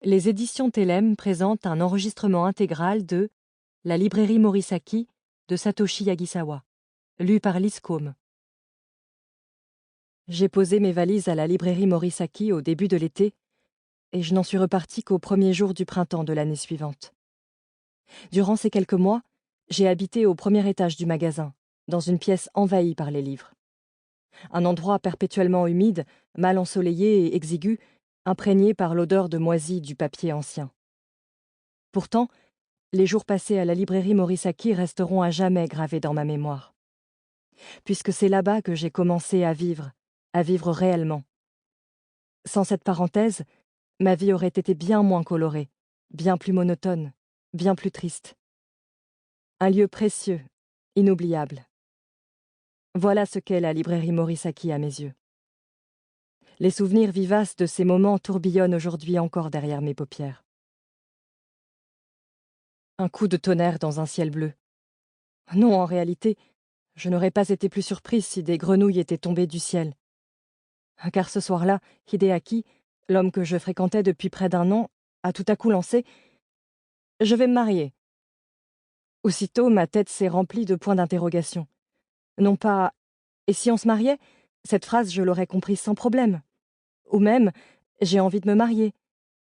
Les éditions Telem présentent un enregistrement intégral de La librairie Morisaki de Satoshi Yagisawa, lu par Lise Côme. J'ai posé mes valises à la librairie Morisaki au début de l'été, et je n'en suis repartie qu'au premier jour du printemps de l'année suivante. Durant ces quelques mois, j'ai habité au premier étage du magasin, dans une pièce envahie par les livres. Un endroit perpétuellement humide, mal ensoleillé et exigu, imprégné par l'odeur de moisi du papier ancien. Pourtant, les jours passés à la librairie Morisaki resteront à jamais gravés dans ma mémoire. Puisque c'est là-bas que j'ai commencé à vivre réellement. Sans cette parenthèse, ma vie aurait été bien moins colorée, bien plus monotone, bien plus triste. Un lieu précieux, inoubliable. Voilà ce qu'est la librairie Morisaki à mes yeux. Les souvenirs vivaces de ces moments tourbillonnent aujourd'hui encore derrière mes paupières. Un coup de tonnerre dans un ciel bleu. Non, en réalité, je n'aurais pas été plus surprise si des grenouilles étaient tombées du ciel. Car ce soir-là, Hideaki, l'homme que je fréquentais depuis près d'1 an, a tout à coup lancé « Je vais me marier ». Aussitôt, ma tête s'est remplie de points d'interrogation. Non pas « Et si on se mariait ?» Cette phrase, je l'aurais comprise sans problème. Ou même « J'ai envie de me marier ».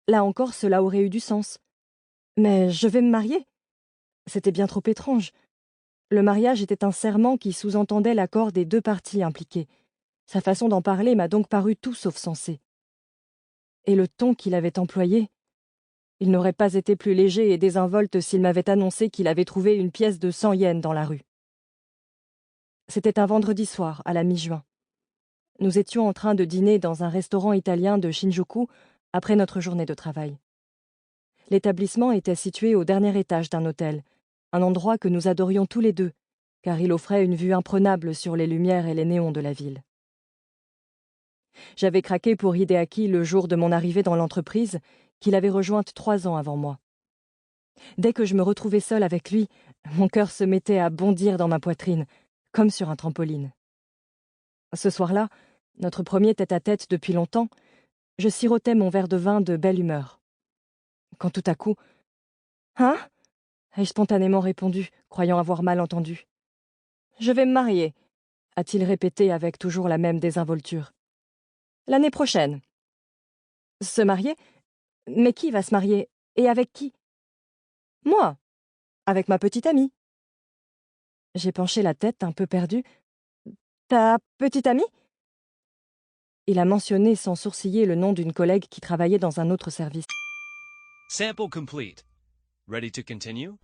Là encore, cela aurait eu du sens. Mais « Je vais me marier ?» C'était bien trop étrange. Le mariage était un serment qui sous-entendait l'accord des 2 parties impliquées. Sa façon d'en parler m'a donc paru tout sauf sensée. Et le ton qu'il avait employé, il n'aurait pas été plus léger et désinvolte s'il m'avait annoncé qu'il avait trouvé une pièce de 100 yens dans la rue. C'était un vendredi soir, à la mi-juin. Nous étions en train de dîner dans un restaurant italien de Shinjuku après notre journée de travail. L'établissement était situé au dernier étage d'un hôtel, un endroit que nous adorions tous les deux, car il offrait une vue imprenable sur les lumières et les néons de la ville. J'avais craqué pour Hideaki le jour de mon arrivée dans l'entreprise, qu'il avait rejointe 3 ans avant moi. Dès que je me retrouvais seule avec lui, mon cœur se mettait à bondir dans ma poitrine, comme sur un trampoline. Ce soir-là, notre premier tête-à-tête depuis longtemps, je sirotais mon verre de vin de belle humeur. Quand tout à coup « Hein ?» ai-je spontanément répondu, croyant avoir mal entendu. « Je vais me marier », a-t-il répété avec toujours la même désinvolture. « L'année prochaine. » Se marier ? Mais qui va se marier ? Et avec qui ? Moi, avec ma petite amie. J'ai penché la tête, un peu perdue. Ta petite amie ? Il a mentionné sans sourciller le nom d'une collègue qui travaillait dans un autre service. Sample complete. Ready to continue?